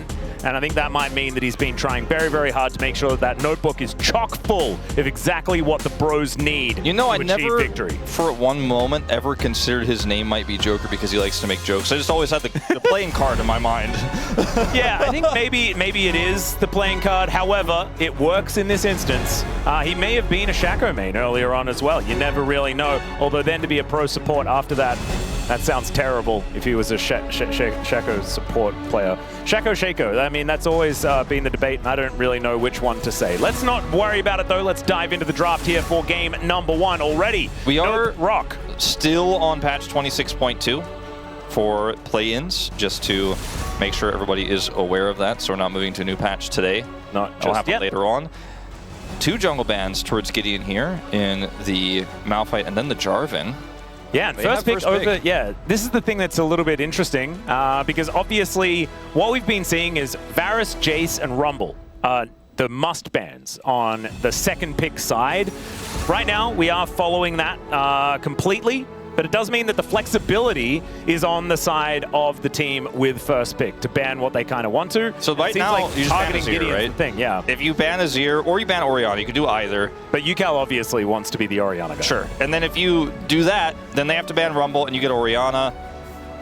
department, and I think that might mean that he's been trying very, very hard to make sure that that notebook is chock full of exactly what the bros need. You know, I never, victory. for one moment, ever considered his name might be Joker because he likes to make jokes. I just always had the playing card in my mind. Yeah, I think maybe it is the playing card. However, it works in this instance. He may have been a Shaco main earlier on as well. You never really know. Although then to be a pro support after that, that sounds terrible if he was a Shaco support player. Shaco. I mean, that's always been the debate, and I don't really know which one to say. Let's not worry about it, though. Let's dive into the draft here for game number 1 already. We are Rock. Still on patch 26.2 for play-ins, just to make sure everybody is aware of that, so we're not moving to a new patch today. That'll happen later on. 2 jungle bans towards Gideon here in the Malphite and then the Jarvan. Yeah, and first pick over, yeah, this is the thing that's a little bit interesting, because obviously what we've been seeing is Varus, Jace, and Rumble, the must bans on the second pick side. Right now, we are following that completely, but it does mean that the flexibility is on the side of the team with first pick to ban what they kind of want to. So right now, like you just ban Azir, right? Thing, yeah. If you ban Azir or you ban Orianna, you can do either. But UCal obviously wants to be the Orianna guy. Sure. And then if you do that, then they have to ban Rumble and you get Orianna.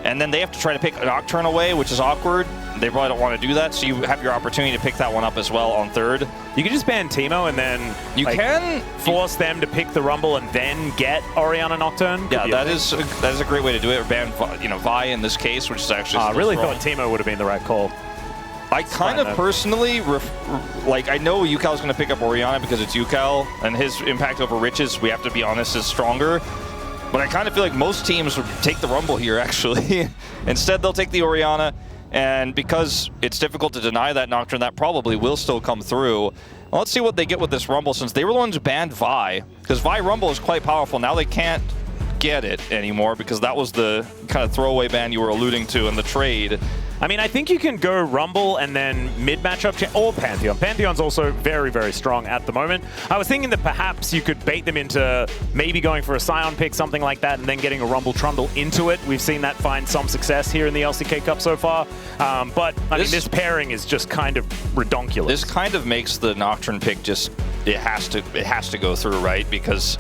And then they have to try to pick a Nocturne away, which is awkward. They probably don't want to do that, so you have your opportunity to pick that one up as well on third. You can just ban Teemo and then you can force them to pick the Rumble and then get Orianna Nocturne. Yeah, that is a great way to do it. Or ban Vi in this case, which is actually I really thought Teemo would have been the right call. I kind of personally, I know UCal is going to pick up Orianna because it's UCal, and his impact over Riches, we have to be honest, is stronger. But I kind of feel like most teams would take the Rumble here, actually. Instead, they'll take the Orianna, and because it's difficult to deny that Nocturne, that probably will still come through. Well, let's see what they get with this Rumble, since they were the ones who banned Vi, because Vi Rumble is quite powerful. Now they can't get it anymore, because that was the kind of throwaway ban you were alluding to in the trade. I mean, I think you can go Rumble and then mid-matchup, or Pantheon. Pantheon's also very, very strong at the moment. I was thinking that perhaps you could bait them into maybe going for a Scion pick, something like that, and then getting a Rumble Trundle into it. We've seen that find some success here in the LCK Cup so far. But, I mean, this pairing is just kind of redonkulous. This kind of makes the Nocturne pick just, it has to go through, right? Because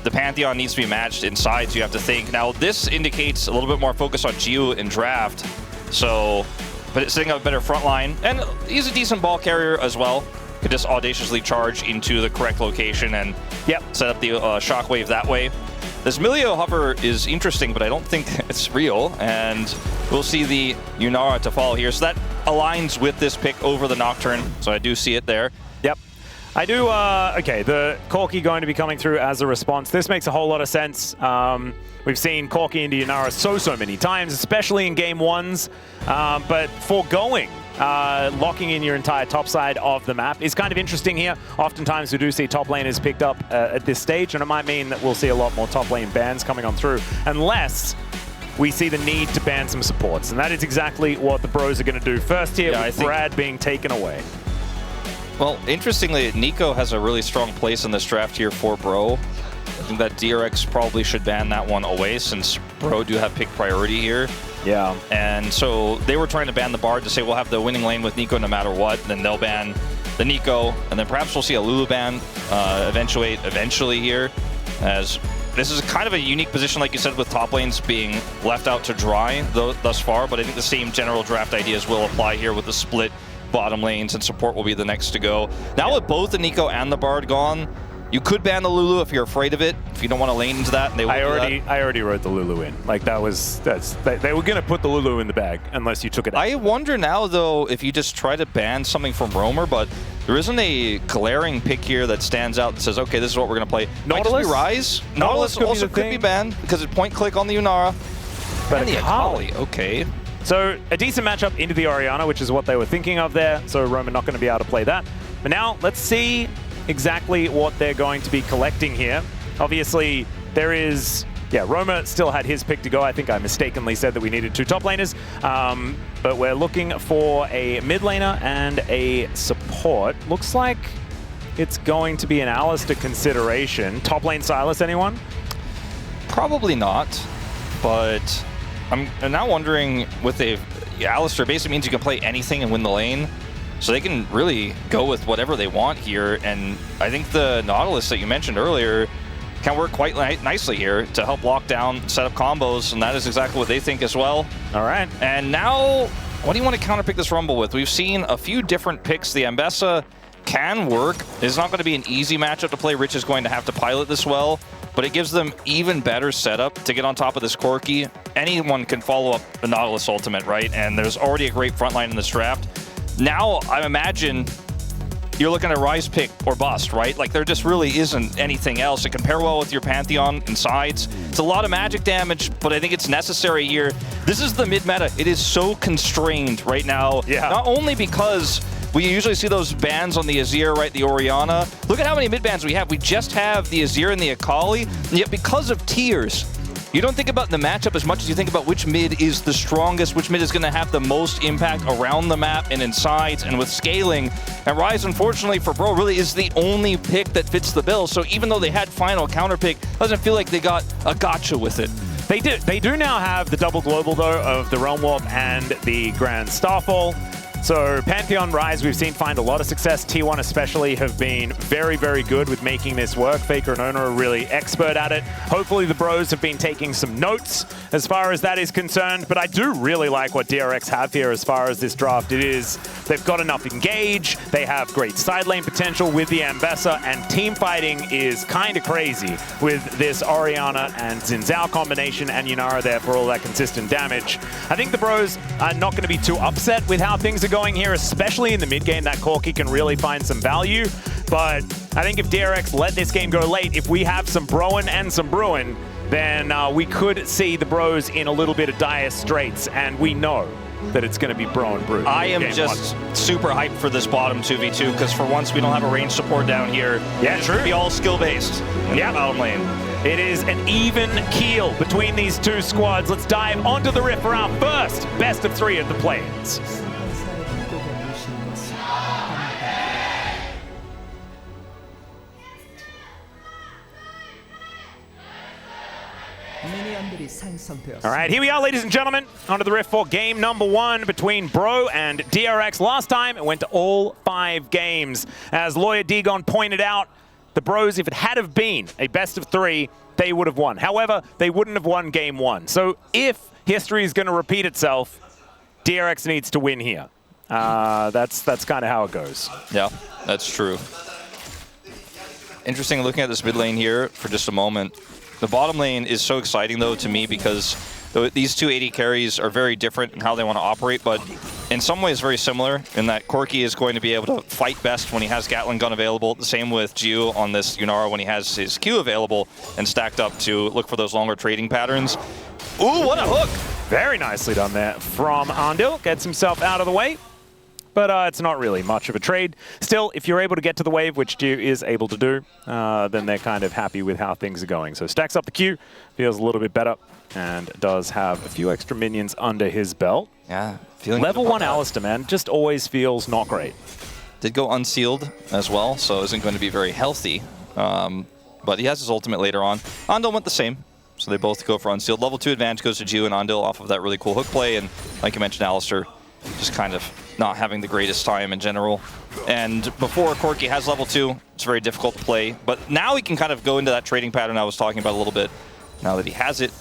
the Pantheon needs to be matched in sides, you have to think. Now, this indicates a little bit more focus on Gio in draft. So, but it's setting up a better front line, and he's a decent ball carrier as well. Could just audaciously charge into the correct location and set up the shockwave that way. This Milio hover is interesting, but I don't think it's real, and we'll see the Yunara to fall here. So that aligns with this pick over the Nocturne, so I do see it there. Yep. I do, okay, the Corki going to be coming through as a response. This makes a whole lot of sense. We've seen Corki into Yunara so many times, especially in game 1s. But foregoing locking in your entire top side of the map is kind of interesting here. Oftentimes we do see top laners picked up at this stage, and it might mean that we'll see a lot more top lane bans coming on through, unless we see the need to ban some supports. And that is exactly what the bros are going to do first here, with Brad being taken away. Well, interestingly, Nico has a really strong place in this draft here for Bro. I think that DRX probably should ban that one away, since Bro do have pick priority here. Yeah. And so they were trying to ban the Bard to say we'll have the winning lane with Nico no matter what. Then they'll ban the Nico, and then perhaps we'll see a Lulu ban eventually here, as this is kind of a unique position, like you said, with top lanes being left out to dry thus far. But I think the same general draft ideas will apply here with the split bottom lanes, and support will be the next to go. Now with both the Nico and the Bard gone, you could ban the Lulu if you're afraid of it, if you don't want to lane into that. And they I already wrote the Lulu in. Like they were gonna put the Lulu in the bag unless you took it out. I wonder now though if you just try to ban something from Roamer, but there isn't a glaring pick here that stands out that says, okay, this is what we're gonna play. Nautilus? Rise. Nautilus also could be banned because it point click on the Yunara. But the Akali, okay. So a decent matchup into the Orianna, which is what they were thinking of there. So Roman not going to be able to play that. But now let's see exactly what they're going to be collecting here. Obviously, there is... Yeah, Roma still had his pick to go. I think I mistakenly said that we needed 2 top laners. But we're looking for a mid laner and a support. Looks like it's going to be an Alistair consideration. Top lane Sylas, anyone? Probably not, but I'm now wondering with Alistar basically means you can play anything and win the lane. So they can really go with whatever they want here. And I think the Nautilus that you mentioned earlier can work quite nicely here to help lock down, set up combos, and that is exactly what they think as well. All right. And now, what do you want to counterpick this Rumble with? We've seen a few different picks. The Ambessa can work. It's not going to be an easy matchup to play. Rich is going to have to pilot this well, but it gives them even better setup to get on top of this Corki. Anyone can follow up the Nautilus ultimate, right? And there's already a great front line in this draft. Now, I imagine you're looking at Rise pick or bust, right? Like, there just really isn't anything else. It can pair well with your Pantheon and sides. It's a lot of magic damage, but I think it's necessary here. This is the mid-meta. It is so constrained right now. Yeah. Not only because we usually see those bans on the Azir, right, the Orianna. Look at how many mid-bans we have. We just have the Azir and the Akali, and yet because of tiers, you don't think about the matchup as much as you think about which mid is the strongest, which mid is going to have the most impact around the map and in sides and with scaling. And Rise, unfortunately for Bro, really is the only pick that fits the bill. So even though they had final counter pick, doesn't feel like they got a gotcha with it. They do now have the double global, though, of the Realm Warp and the Grand Starfall. So Pantheon Rise, we've seen find a lot of success. T1 especially have been very, very good with making this work. Faker and Ona are really expert at it. Hopefully the bros have been taking some notes as far as that is concerned. But I do really like what DRX have here as far as this draft. It is, they've got enough engage. They have great side lane potential with the Ambessa. And team fighting is kind of crazy with this Orianna and Xin Zhao combination and Yunara there for all that consistent damage. I think the bros are not going to be too upset with how things are going here, especially in the mid game. That Corki can really find some value, but I think if DRX let this game go late, if we have some Broen and some Bruin, then we could see the bros in a little bit of dire straits, and we know that it's going to be Bro and Brew. I am just super hyped for this bottom 2v2 because for once we don't have a range support down here. Yeah, it's true. going to be all skill based in the bottom lane. It is an even keel between these two squads. Let's dive onto the Rift for our first best of 3 of the play-ins. All right, here we are, ladies and gentlemen, onto the Rift for game number 1 between Bro and DRX. Last time, it went to all 5 games. As Lawyer Degon pointed out, the bros, if it had have been a best of 3, they would have won. However, they wouldn't have won game 1. So if history is going to repeat itself, DRX needs to win here. That's kind of how it goes. Yeah, that's true. Interesting looking at this mid lane here for just a moment. The bottom lane is so exciting, though, to me because these two AD carries are very different in how they want to operate, but in some ways very similar in that Corki is going to be able to fight best when he has Gatling gun available. The same with Gio on this Yunara when he has his Q available and stacked up to look for those longer trading patterns. Ooh, what a hook! Very nicely done there from Andil. Gets himself out of the way. But it's not really much of a trade. Still, if you're able to get to the wave, which Gio is able to do, then they're kind of happy with how things are going. So stacks up the Q, feels a little bit better, and does have a few extra minions under his belt. Yeah, feeling level 1 Alistar, man, just always feels not great. Did go unsealed as well, so isn't going to be very healthy. But he has his ultimate later on. Andil went the same, so they both go for unsealed. Level 2 advantage goes to Gio and Andil off of that really cool hook play, and like you mentioned, Alistar just kind of not having the greatest time in general. And before Corki has level 2, it's very difficult to play. But now he can kind of go into that trading pattern I was talking about a little bit, now that he has it.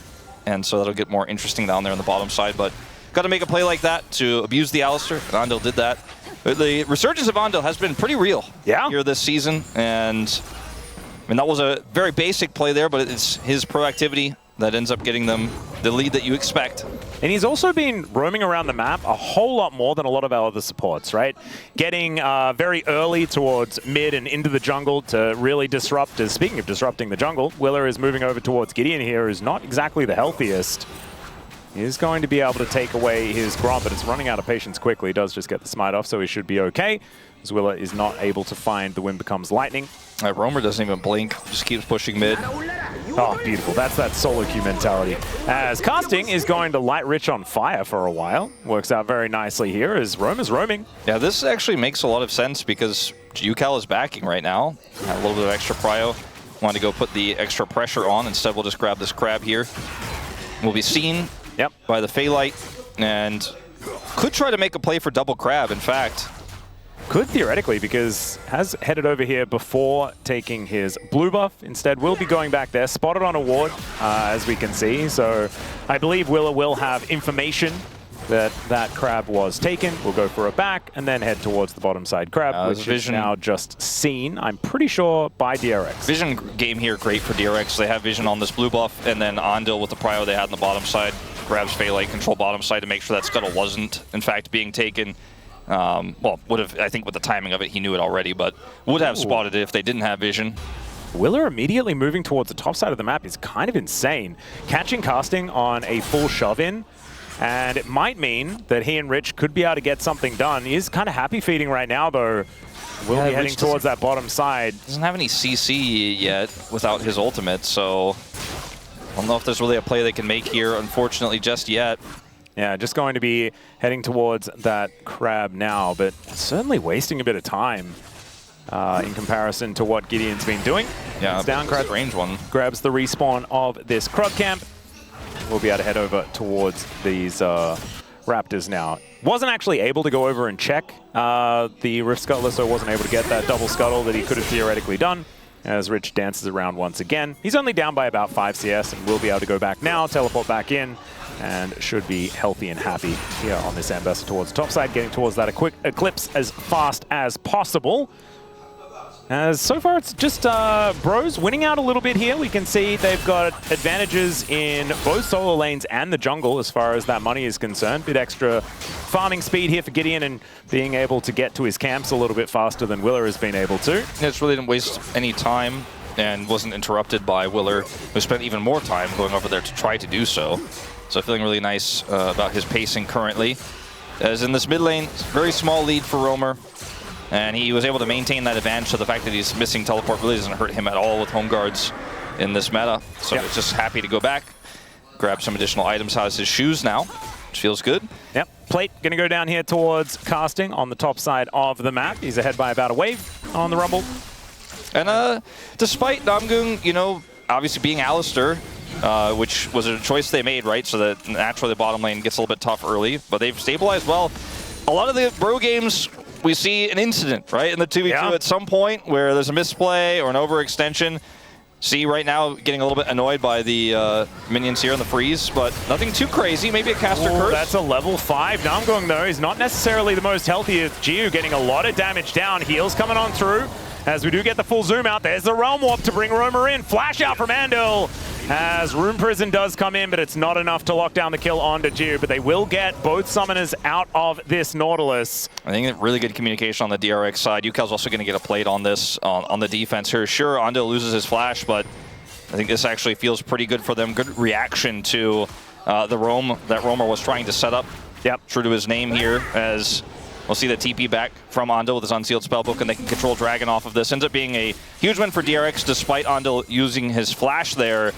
And so that'll get more interesting down there on the bottom side. But got to make a play like that to abuse the Alistar, and Andil did that. But the resurgence of Andil has been pretty real here this season. And I mean, that was a very basic play there, but it's his proactivity that ends up getting them the lead that you expect. And he's also been roaming around the map a whole lot more than a lot of our other supports, right? Getting very early towards mid and into the jungle to really disrupt. Speaking of disrupting the jungle, Willer is moving over towards Gideon here, who's not exactly the healthiest. He is going to be able to take away his Grom, but it's running out of patience quickly. He does just get the smite off, so he should be okay. As Willer is not able to find the Wind Becomes Lightning. Roamer doesn't even blink, just keeps pushing mid. Oh, beautiful. That's that solo queue mentality. As casting is going to light Rich on fire for a while. Works out very nicely here as Roamer's roaming. Yeah, this actually makes a lot of sense because UCal is backing right now. Had a little bit of extra prio. Wanted to go put the extra pressure on. Instead, we'll just grab this crab here. We'll be seen by the Phaelite, and could try to make a play for double crab, in fact. Could theoretically, because has headed over here before taking his blue buff. Instead, will be going back there, spotted on a ward, as we can see. So I believe Willa will have information that that crab was taken. We'll go for a back and then head towards the bottom side crab, which is now just seen, I'm pretty sure, by DRX. Vision game here, great for DRX. They have vision on this blue buff, and then Ondil with the prio they had on the bottom side grabs Phaelite, control bottom side to make sure that scuttle wasn't, in fact, being taken. Well, would have, I think with the timing of it, he knew it already, but would have spotted it if they didn't have vision. Willer immediately moving towards the top side of the map is kind of insane. Catching casting on a full shove-in, and it might mean that he and Rich could be able to get something done. He is kind of happy feeding right now, though. Will be heading towards that bottom side. Doesn't have any CC yet without his ultimate, so I don't know if there's really a play they can make here, unfortunately, just yet. Yeah, just going to be heading towards that crab now, but certainly wasting a bit of time in comparison to what Gideon's been doing. Yeah, it's down, range one. Grabs the respawn of this Krug camp. We'll be able to head over towards these Raptors now. Wasn't actually able to go over and check the Rift Scuttler, so wasn't able to get that double scuttle that he could have theoretically done, as Rich dances around once again. He's only down by about 5 CS and will be able to go back now, teleport back in, and should be healthy and happy here on this Ambassador towards the top side, getting towards that quick Eclipse as fast as possible. As so far, it's just Bros winning out a little bit here. We can see they've got advantages in both solo lanes and the jungle as far as that money is concerned. Bit extra farming speed here for Gideon and being able to get to his camps a little bit faster than Willer has been able to. It really didn't waste any time and wasn't interrupted by Willer, who spent even more time going over there to try to do so. So feeling really nice about his pacing currently. As in this mid lane, very small lead for Roamer. And he was able to maintain that advantage, so the fact that he's missing teleport really doesn't hurt him at all with home guards in this meta. So he's just happy to go back, grab some additional items, has his shoes now, which feels good. Yep, Plate gonna go down here towards casting on the top side of the map. He's ahead by about a wave on the Rumble. And despite Namgung, you know, obviously being Alistair, which was a choice they made, right? So that naturally the bottom lane gets a little bit tough early, but they've stabilized well. A lot of the bro games, we see an incident, right, in the 2v2 at some point where there's a misplay or an overextension. See right now getting a little bit annoyed by the minions here in the freeze, but nothing too crazy. Maybe a caster curse. That's a level 5 Namgung though. He's not necessarily the most healthy. Jiu getting a lot of damage down. Heals coming on through. As we do get the full zoom out, there's the Realm Warp to bring Roamer in. Flash out from Andil as Rune Prison does come in, but it's not enough to lock down the kill onto Jiu, but they will get both summoners out of this Nautilus. I think really good communication on the DRX side. Yukel's also going to get a plate on this, on the defense here. Sure, Andil loses his flash, but I think this actually feels pretty good for them. Good reaction to the roam that Roamer was trying to set up. Yep. True to his name here, as we'll see the TP back from Andil with his Unsealed Spellbook, and they can control Dragon off of this. Ends up being a huge win for DRX, despite Andil using his flash there.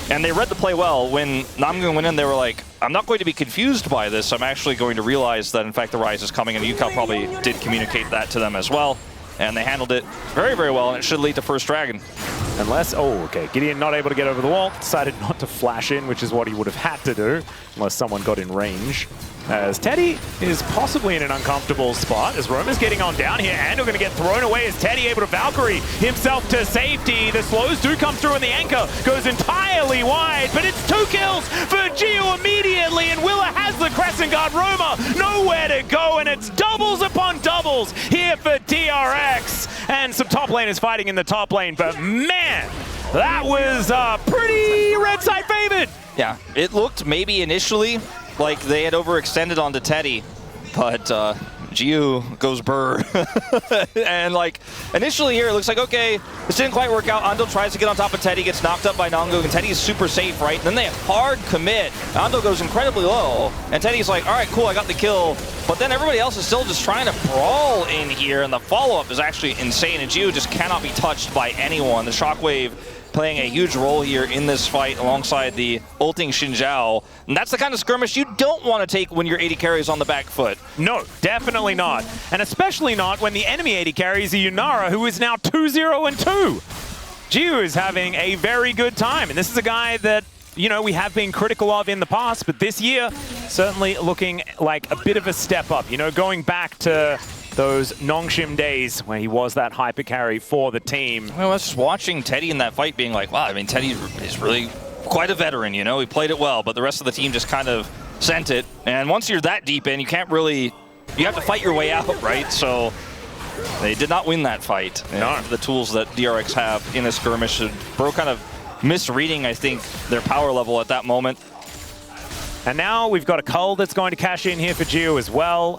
And they read the play well. When Namgung went in, they were like, I'm not going to be confused by this. I'm actually going to realize that, in fact, the Rise is coming, and Yukel probably did communicate that to them as well. And they handled it very, very well, and it should lead to first Dragon. Unless, Gideon not able to get over the wall, decided not to flash in, which is what he would have had to do, unless someone got in range. As Teddy is possibly in an uncomfortable spot, as Roamer's getting on down here, and we're going to get thrown away as Teddy able to Valkyrie himself to safety. The slows do come through, and the anchor goes entirely wide, but it's 2 kills for Geo immediately, and Willa has the Crescent Guard. Roamer nowhere to go, and it's doubles upon doubles here for DRX. And some top laners fighting in the top lane, but man, that was pretty red side favored. Yeah, it looked maybe initially like they had overextended onto Teddy, but Jiu goes burr. And like initially here, it looks like, okay, this didn't quite work out. Andil tries to get on top of Teddy, gets knocked up by Namgung, and Teddy's super safe, right? And then they hard commit. Andil goes incredibly low, and Teddy's like, all right, cool, I got the kill. But then everybody else is still just trying to brawl in here, and the follow-up is actually insane, and Jiu just cannot be touched by anyone. The Shockwave playing a huge role here in this fight alongside the ulting Xin Zhao. And that's the kind of skirmish you don't want to take when your 80 carry is on the back foot. No, definitely not. And especially not when the enemy 80 carry is a Yunara, who is now 2-0-2. Jiu is having a very good time. And this is a guy that you know, we have been critical of in the past, but this year, certainly looking like a bit of a step up. You know, going back to those Nongshim days where he was that hyper carry for the team. I was just watching Teddy in that fight being like, wow, I mean, Teddy is really quite a veteran, you know? He played it well, but the rest of the team just kind of sent it. And once you're that deep in, you can't really, you have to fight your way out, right? So they did not win that fight. No. The tools that DRX have in a skirmish, Bro kind of misreading, I think, their power level at that moment. And now we've got a cull that's going to cash in here for Geo as well.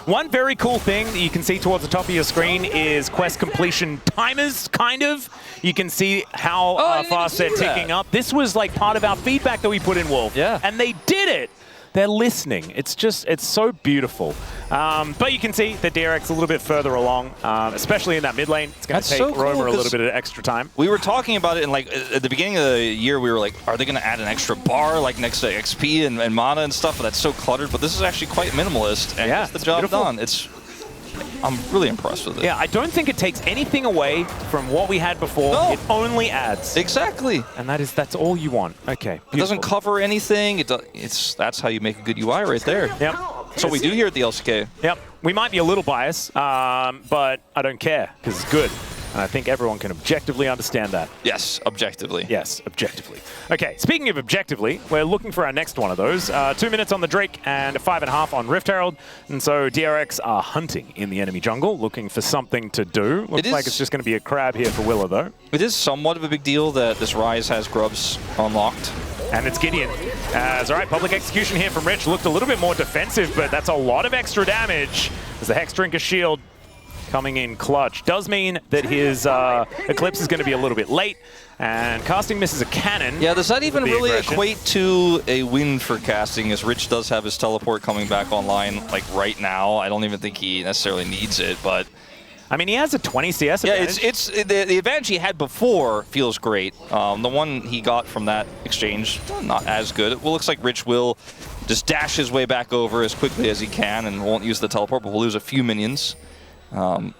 One very cool thing that you can see towards the top of your screen is quest completion timers, kind of. You can see how fast they're ticking up. This was like part of our feedback that we put in, Wolf. Yeah. And they did it. They're listening. It's just, it's so beautiful. But you can see that DRX a little bit further along, especially in that mid lane. It's going to take Romer a little bit of extra time. We were talking about it, and like at the beginning of the year, we were like, are they going to add an extra bar like next to XP and mana and stuff? But that's so cluttered. But this is actually quite minimalist, and gets the job beautiful. done. I'm really impressed with it. Yeah, I don't think it takes anything away from what we had before. No. It only adds. Exactly. And that's all you want. Okay. It doesn't cover anything. That's how you make a good UI right there. Yep. That's what we do here at the LCK. Yep. We might be a little biased, but I don't care because it's good. And I think everyone can objectively understand that. Yes, objectively. Yes, objectively. Okay, speaking of objectively, we're looking for our next one of those. 2 minutes on the Drake and 5.5 on Rift Herald. And so DRX are hunting in the enemy jungle, looking for something to do. Looks like it's just going to be a crab here for Willa, though. It is somewhat of a big deal that this Ryze has grubs unlocked. And it's Gideon. All right, public execution here from Rich. Looked a little bit more defensive, but that's a lot of extra damage as the Hex Drinker shield coming in clutch. Does mean that his Eclipse is going to be a little bit late, and casting misses a cannon. Yeah, does that even really equate to a win for casting, as Rich does have his teleport coming back online like right now? I don't even think he necessarily needs it, but... I mean, he has a 20 CS advantage. Yeah, it's the advantage he had before feels great. The one he got from that exchange, not as good. It looks like Rich will just dash his way back over as quickly as he can and won't use the teleport, but will lose a few minions.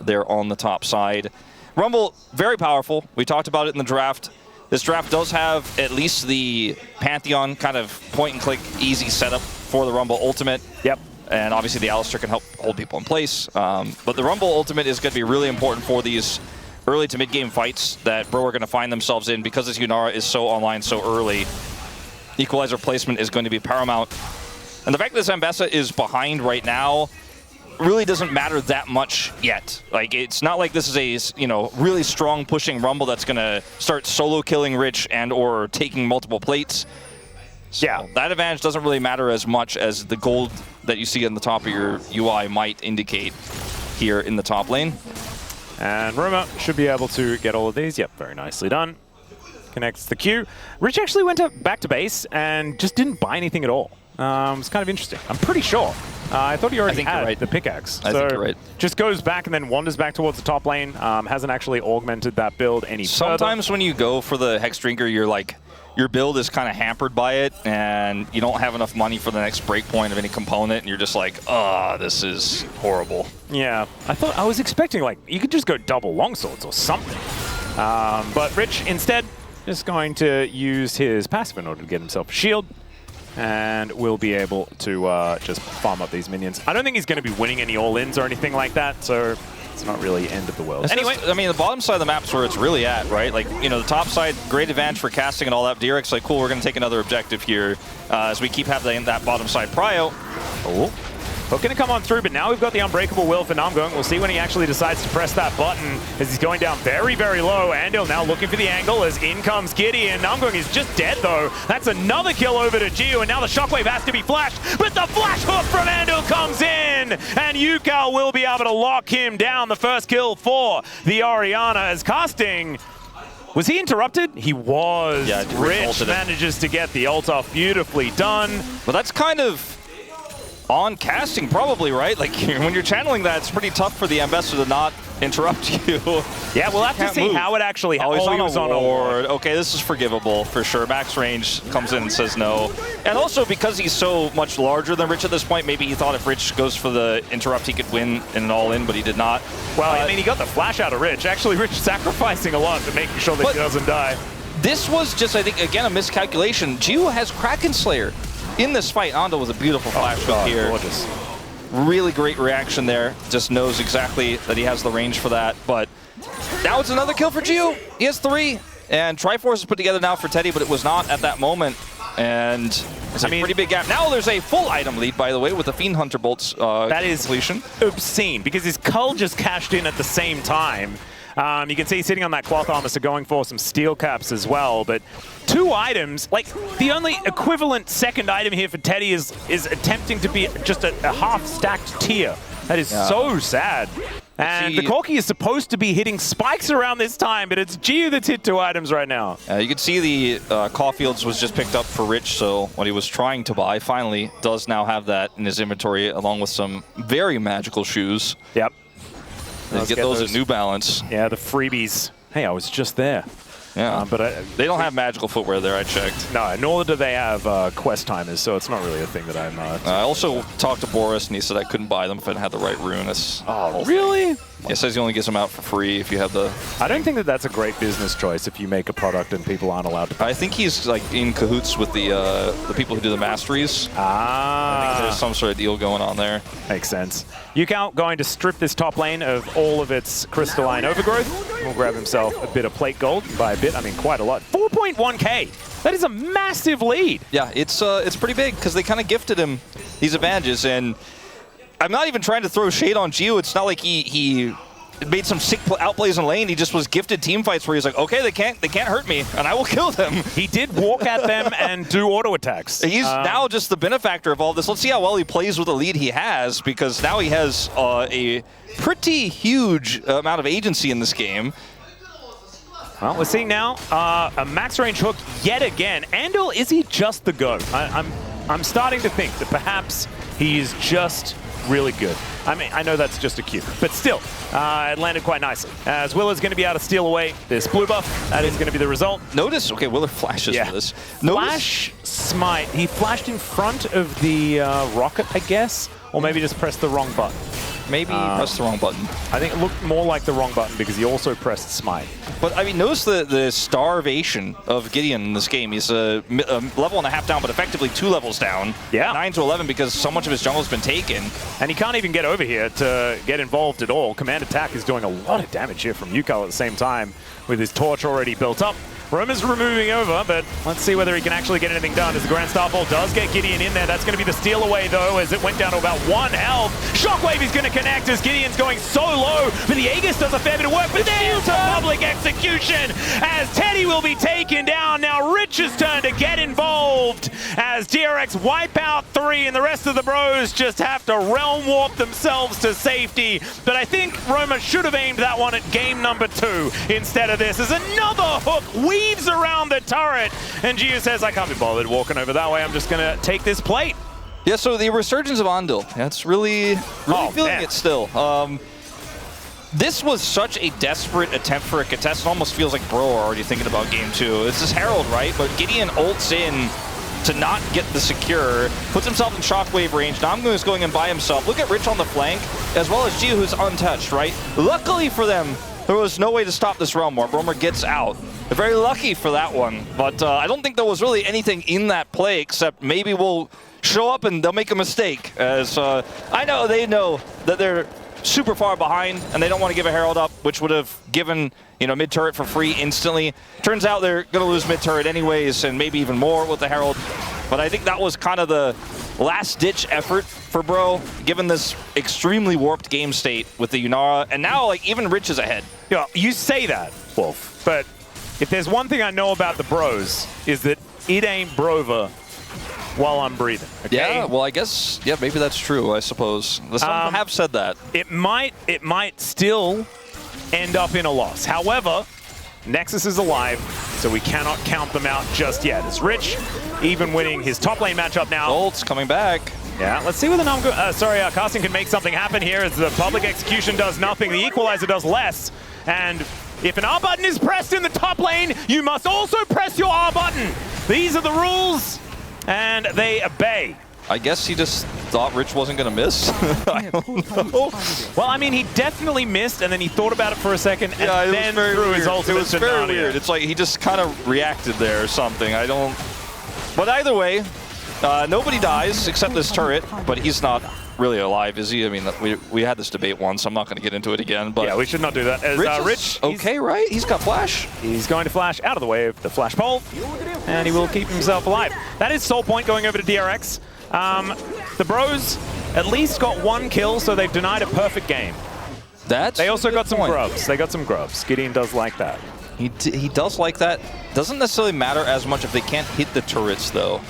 There on the top side. Rumble, very powerful. We talked about it in the draft. This draft does have at least the Pantheon kind of point-and-click easy setup for the Rumble ultimate. Yep. And obviously the Alistar can help hold people in place. But the Rumble ultimate is going to be really important for these early to mid-game fights that Bro are going to find themselves in because this Yunara is so online so early. Equalizer placement is going to be paramount. And the fact that Zambessa is behind right now really doesn't matter that much yet. Like, it's not like this is a, you know, really strong pushing Rumble that's going to start solo killing Rich and or taking multiple plates. So yeah, that advantage doesn't really matter as much as the gold that you see on the top of your UI might indicate here in the top lane. And Roma should be able to get all of these. Yep, very nicely done. Connects the Q. Rich actually went back to base and just didn't buy anything at all. It's kind of interesting. I'm pretty sure. I thought he already had the pickaxe. I think you're right. Just goes back and then wanders back towards the top lane. Hasn't actually augmented that build any further. Sometimes when you go for the Hex Drinker, you're like, your build is kind of hampered by it, and you don't have enough money for the next breakpoint of any component, and you're just like, oh, this is horrible. Yeah, I was expecting, like, you could just go double longswords or something. But Rich, instead, is going to use his passive in order to get himself a shield, and will be able to just farm up these minions. I don't think he's going to be winning any all-ins or anything like that, so it's not really end of the world. Anyway, I mean, the bottom side of the map's where it's really at, right? Like, you know, the top side, great advantage for casting and all that. DRX like, cool, we're going to take another objective here as we keep having that bottom side prio. Oh. Hook going to come on through, but now we've got the Unbreakable Will for Namgung. We'll see when he actually decides to press that button as he's going down very, very low. Andil now looking for the angle as in comes Gideon. Namgung is just dead, though. That's another kill over to Geo, and now the Shockwave has to be flashed, but the flash hook from Andil comes in, and Yukao will be able to lock him down. The first kill for the Orianna as casting. Was he interrupted? He was. Yeah, Rich manages to get the ult off. Beautifully done. Well, that's kind of on casting, probably, right? Like, when you're channeling that, it's pretty tough for the ambassador to not interrupt you. Yeah, we'll have to see how it actually happens. Oh, he was on a ward. Okay, this is forgivable for sure. Max range comes in and says no. And also, because he's so much larger than Rich at this point, maybe he thought if Rich goes for the interrupt, he could win in an all-in, but he did not. Well, I mean, he got the flash out of Rich. Actually, Rich sacrificing a lot to making sure that he doesn't die. this was just, I think, again, a miscalculation. Jiu has Kraken Slayer in this fight. Ando with a beautiful flash hook here. Gorgeous. Really great reaction there. Just knows exactly that he has the range for that. But now it's another kill for Jiu. He has 3. And Triforce is put together now for Teddy, but it was not at that moment. And it's a pretty big gap. Now there's a full item lead, by the way, with the Fiend Hunter Bolts that is completion. Obscene, because his Cull just cashed in at the same time. You can see sitting on that cloth armor, so going for some steel caps as well. But 2 items, like the only equivalent second item here for Teddy is attempting to be just a half-stacked tier. That is so sad. And the Corki is supposed to be hitting spikes around this time, but it's Jiu that's hit 2 items right now. You can see the Caulfields was just picked up for Rich, so what he was trying to buy finally does now have that in his inventory, along with some very magical shoes. Yep. Get those at New Balance. Yeah, the freebies. Hey, I was just there. Yeah, but they don't have magical footwear there, I checked. No, nor do they have quest timers, so it's not really a thing that I'm... I also talked to Boris, and he said I couldn't buy them if I didn't have the right rune. Oh, really? He says he only gives them out for free if you have the... I don't think that that's a great business choice if you make a product and people aren't allowed to... I think he's like in cahoots with the people who do the masteries. I think there's some sort of deal going on there. Makes sense. Yukao going to strip this top lane of all of its crystalline overgrowth. Will grab himself a bit of plate gold. By a bit, I mean quite a lot. 4.1k. That is a massive lead. Yeah, it's pretty big because they kind of gifted him these advantages, and I'm not even trying to throw shade on Jiu. It's not like he made some sick outplays in lane. He just was gifted team fights where he's like, okay, they can't hurt me, and I will kill them. He did walk at them and do auto attacks. He's now just the benefactor of all this. Let's see how well he plays with the lead he has, because now he has a pretty huge amount of agency in this game. Well, we're seeing now a max range hook yet again. Andal, is he just the GOAT? I'm starting to think that perhaps he is just really good. I mean, I know that's just a cue, but still, it landed quite nicely. As Willer's going to be able to steal away this blue buff, that is going to be the result. Notice, okay, Willer flashes for this. Flash smite. He flashed in front of the rocket, I guess, or maybe just pressed the wrong button. Maybe he pressed the wrong button. I think it looked more like the wrong button because he also pressed smite. But I mean, notice the starvation of Gideon in this game. He's a level and a half down, but effectively 2 levels down. Yeah. 9 to 11 because so much of his jungle has been taken. And he can't even get over here to get involved at all. Command attack is doing a lot of damage here from Yukao at the same time with his torch already built up. Roma's moving over, but let's see whether he can actually get anything done as the Grand Starfall does get Gideon in there. That's going to be the steal away, though, as it went down to about 1 health. Shockwave is going to connect as Gideon's going so low, but the Aegis does a fair bit of work. But there's a public execution as Teddy will be taken down. Now Rich's turn to get involved as DRX wipe out 3, and the rest of the bros just have to realm warp themselves to safety. But I think Roma should have aimed that one at game number 2 instead of this, as another hook weaves around the turret, and Jiu says, I can't be bothered walking over that way, I'm just gonna take this plate. Yeah, so the resurgence of Andal, that's really feeling it still. This was such a desperate attempt for a contest. It almost feels like Bro are already thinking about game 2. This is Herald, right? But Gideon ults in to not get the secure, puts himself in shockwave range. Namgu is going in by himself. Look at Rich on the flank, as well as Jiu, who's untouched, right? Luckily for them, there was no way to stop this Realm Warp. Romer gets out. They're very lucky for that one, but I don't think there was really anything in that play except maybe we'll show up and they'll make a mistake. As I know they know that they're super far behind and they don't want to give a Herald up, which would have given, you know, mid turret for free instantly. Turns out they're going to lose mid turret anyways, and maybe even more with the Herald. But I think that was kind of the last-ditch effort for Bro, given this extremely warped game state with the Yunara, and now like even Rich is ahead. Yeah, you say that, Wolf, but if there's one thing I know about the Bros, is that it ain't Brova while I'm breathing. Okay? Yeah, well, I guess, yeah, maybe that's true, I suppose. Some have said that. It might still end up in a loss. However, Nexus is alive, so we cannot count them out just yet. It's Rich, even winning his top lane matchup now. Bolt's coming back. Yeah, let's see whether Carson can make something happen here as the public execution does nothing. The equalizer does less. And if an R button is pressed in the top lane, you must also press your R button. These are the rules, and they obey. I guess he just thought Rich wasn't going to miss. I don't know. Well, I mean, he definitely missed, and then he thought about it for a second, and then threw his ultimate. It was very weird. It's like he just kind of reacted there or something. I don't... But either way, nobody dies except this turret, but he's not really alive, is he? I mean, we had this debate once. I'm not going to get into it again. But yeah, we should not do that. As Rich, okay, right? He's got flash. He's going to flash out of the way of the flash pole, and he will keep himself alive. That is Soul Point going over to DRX. The Bros at least got 1 kill, so they've denied a perfect game. They also got some grubs. They got some grubs. Gideon does like that. He does like that. Doesn't necessarily matter as much if they can't hit the turrets, though.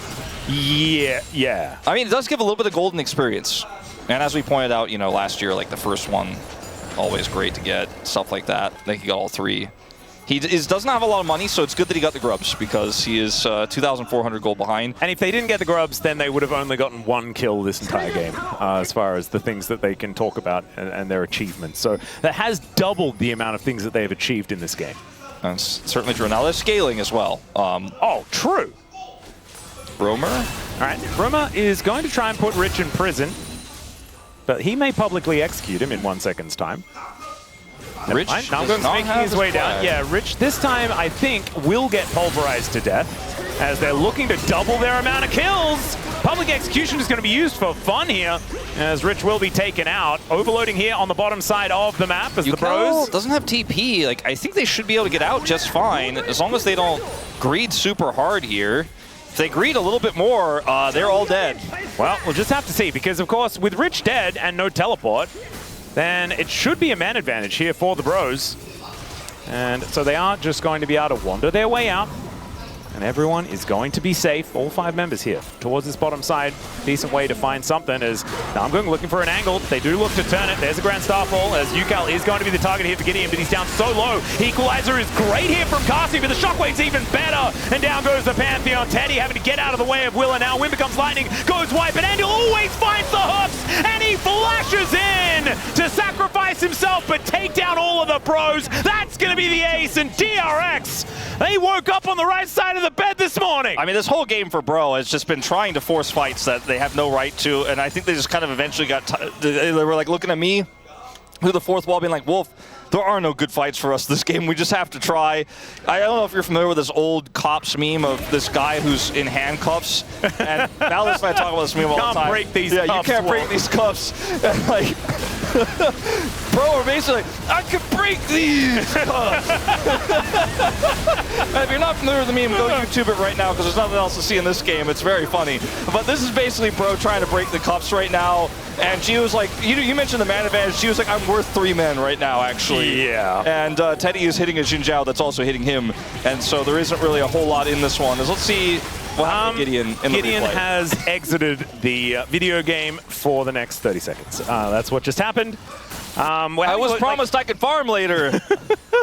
Yeah. I mean, it does give a little bit of golden experience. And as we pointed out, you know, last year, like the first one, always great to get, stuff like that. I think he got all 3. He doesn't have a lot of money, so it's good that he got the grubs because he is 2,400 gold behind. And if they didn't get the grubs, then they would have only gotten 1 kill this entire game, as far as the things that they can talk about and their achievements. So that has doubled the amount of things that they have achieved in this game. That's certainly true. Now they're scaling as well. Oh, true. Romer? All right, Romer is going to try and put Rich in prison, but he may publicly execute him in 1 second's time. Rich now I'm going to make his way down. Yeah, Rich this time I think will get pulverized to death as they're looking to double their amount of kills. Public execution is going to be used for fun here as Rich will be taken out. Overloading here on the bottom side of the map as the Bros. Doesn't have TP. Like, I think they should be able to get out just fine as long as they don't greed super hard here. If they greed a little bit more, they're all dead. Well, we'll just have to see because, of course, with Rich dead and no teleport, then it should be a man advantage here for the Bros. And so they are just going to be able to wander their way out. And everyone is going to be safe. All 5 members here towards this bottom side. Decent way to find something is now I'm going looking for an angle. They do look to turn it. There's a Grand Starfall as Yukal is going to be the target here for Gideon, but he's down so low. Equalizer is great here from Kasi, but the Shockwave's even better. And down goes the Pantheon. Teddy having to get out of the way of Willa now. Wind becomes lightning, goes white, but Andil always finds the hooks, and he flashes in to sacrifice himself, but take down all of the Bros. That's going to be the ace, and DRX, they woke up on the right side of the bed this morning. I mean, this whole game for Bro has just been trying to force fights that they have no right to, and I think they just kind of eventually got, they were like looking at me through the 4th wall being like, Wolf, there are no good fights for us this game. We just have to try. I don't know if you're familiar with this old Cops meme of this guy who's in handcuffs. And Malice and I talk about this meme all the time. You can't break these cuffs. Yeah, you can't break these cuffs. And like, Bro, we're basically like, I can break these cuffs. And if you're not familiar with the meme, go YouTube it right now because there's nothing else to see in this game. It's very funny. But this is basically Bro trying to break the cuffs right now. And she was like, you mentioned the man advantage. She was like, I'm worth 3 men right now, actually. Yeah. And Teddy is hitting a Xin Zhao that's also hitting him. And so there isn't really a whole lot in this one. Let's see what happened to Gideon in the Gideon replay. has exited the video game for the next 30 seconds. That's what just happened. I was promised I could farm later.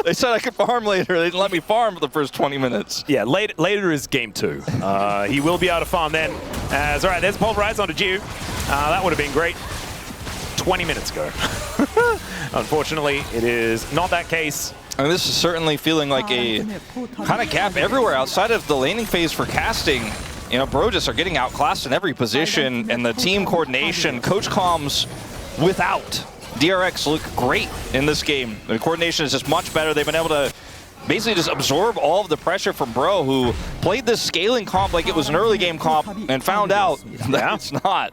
They said I could farm later. They didn't let me farm for the first 20 minutes. Yeah, later is game 2. He will be able to farm then. All right, there's Pulverize onto Jiu. That would have been great 20 minutes ago. Unfortunately, it is not that case. And this is certainly feeling like a kind of gap everywhere outside of the laning phase for casting. You know, Bro just are getting outclassed in every position, and the team coordination, coach comms without DRX look great in this game. The coordination is just much better. They've been able to basically just absorb all of the pressure from Bro, who played this scaling comp like it was an early game comp and found out that it's not.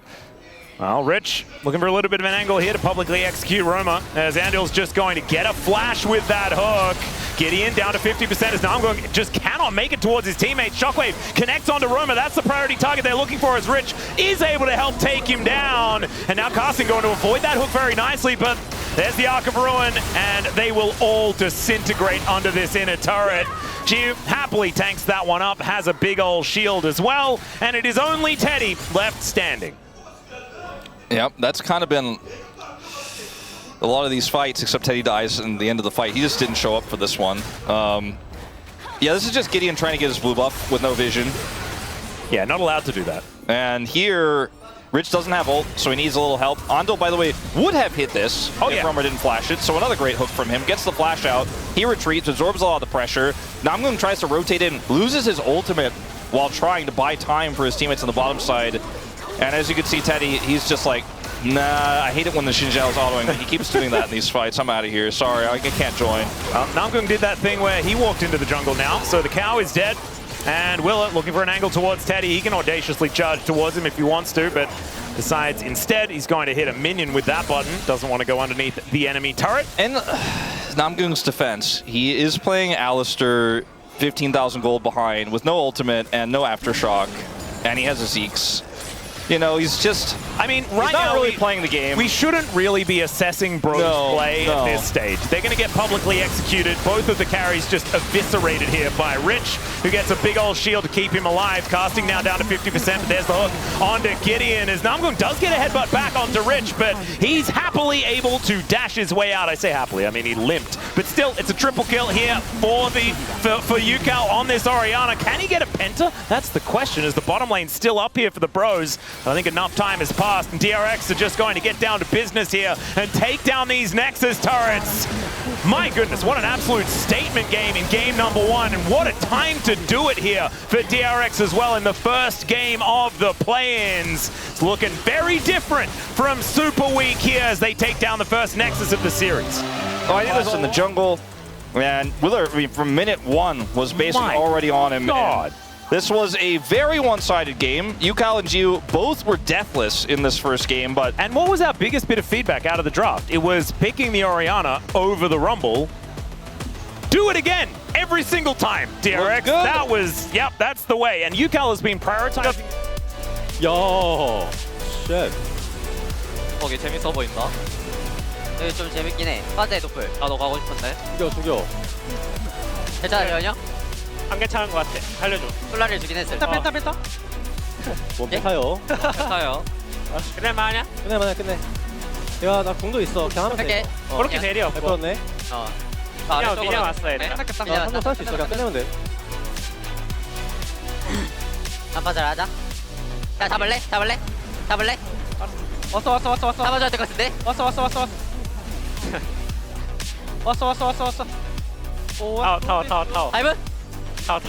Well, Rich looking for a little bit of an angle here to publicly execute Roma, as Andil's just going to get a flash with that hook. Gideon down to 50% as now just cannot make it towards his teammate. Shockwave connects onto Roma. That's the priority target they're looking for, as Rich is able to help take him down. And now Carson going to avoid that hook very nicely, but there's the Arc of Ruin, and they will all disintegrate under this inner turret. Jiu happily tanks that one up, has a big old shield as well, and it is only Teddy left standing. Yep, that's kind of been a lot of these fights, except Teddy dies in the end of the fight. He just didn't show up for this one. Yeah, this is just Gideon trying to get his blue buff with no vision. Yeah, not allowed to do that. And here, Rich doesn't have ult, so he needs a little help. Andil, by the way, would have hit this if Romer didn't flash it, so another great hook from him. Gets the flash out, he retreats, absorbs a lot of the pressure. Namgung tries to rotate in, loses his ultimate while trying to buy time for his teammates on the bottom side. And as you can see, Teddy, he's just like, nah, I hate it when the Xinjiao's autoing, but he keeps doing that in these fights. I'm out of here. Sorry, I can't join. Namgung did that thing where he walked into the jungle now, so the cow is dead. And Willett looking for an angle towards Teddy. He can audaciously charge towards him if he wants to, but decides instead he's going to hit a minion with that button. Doesn't want to go underneath the enemy turret. And Namgung's defense, he is playing Alistair 15,000 gold behind with no ultimate and no aftershock, and he has a Zeke's. You know, he's just, I mean, he's right not now really playing the game. We shouldn't really be assessing Bro's play at this stage. They're going to get publicly executed. Both of the carries just eviscerated here by Rich, who gets a big old shield to keep him alive. Casting now down to 50%, but there's the hook onto Gideon as Namgung does get a headbutt back onto Rich, but he's happily able to dash his way out. I say happily, I mean he limped. But still, it's a triple kill here for Yukal on this Orianna. Can he get a penta? That's the question, as the bottom lane's still up here for the Bros. I think enough time has passed, and DRX are just going to get down to business here and take down these Nexus turrets. My goodness, what an absolute statement game in game number 1, and what a time to do it here for DRX as well in the first game of the play-ins. It's looking very different from Super Week here as they take down the first Nexus of the series. Oh, I think this in the jungle, and Willard, I mean, from minute 1 was basically already on him. God. This was a very one-sided game. Yukal and Jiu both were deathless in this first game, but... And what was our biggest bit of feedback out of the draft? It was picking the Orianna over the Rumble. Do it again, every single time, DRX. That was, yep, that's the way. And Yukal has been prioritizing... Yo, shit. 거기 재밌어 보인다. 여기 좀 재밌긴 해. 화재 도플. 나도 가고 싶은데. 죽여. 괜찮으려냐? 안 괜찮은 것 같아. 살려줘. 솔라를 주긴 했을 펜타. 뭔 펜타요? 펜타요. 끝낼만 하냐? 끝내. 야, 나 궁도 있어. 그냥 하면 할게. 돼. 그렇게 대리 없고. 그렇네. 그냥 왔어, 얘들아. 한번 쌀 수 있어. 그냥 끝내면 돼. 한판 잘 하자. 야, 잡을래? 왔어. 잡아줘야 될 것 같은데? 왔어. 오, 타워. 하이브? 타워.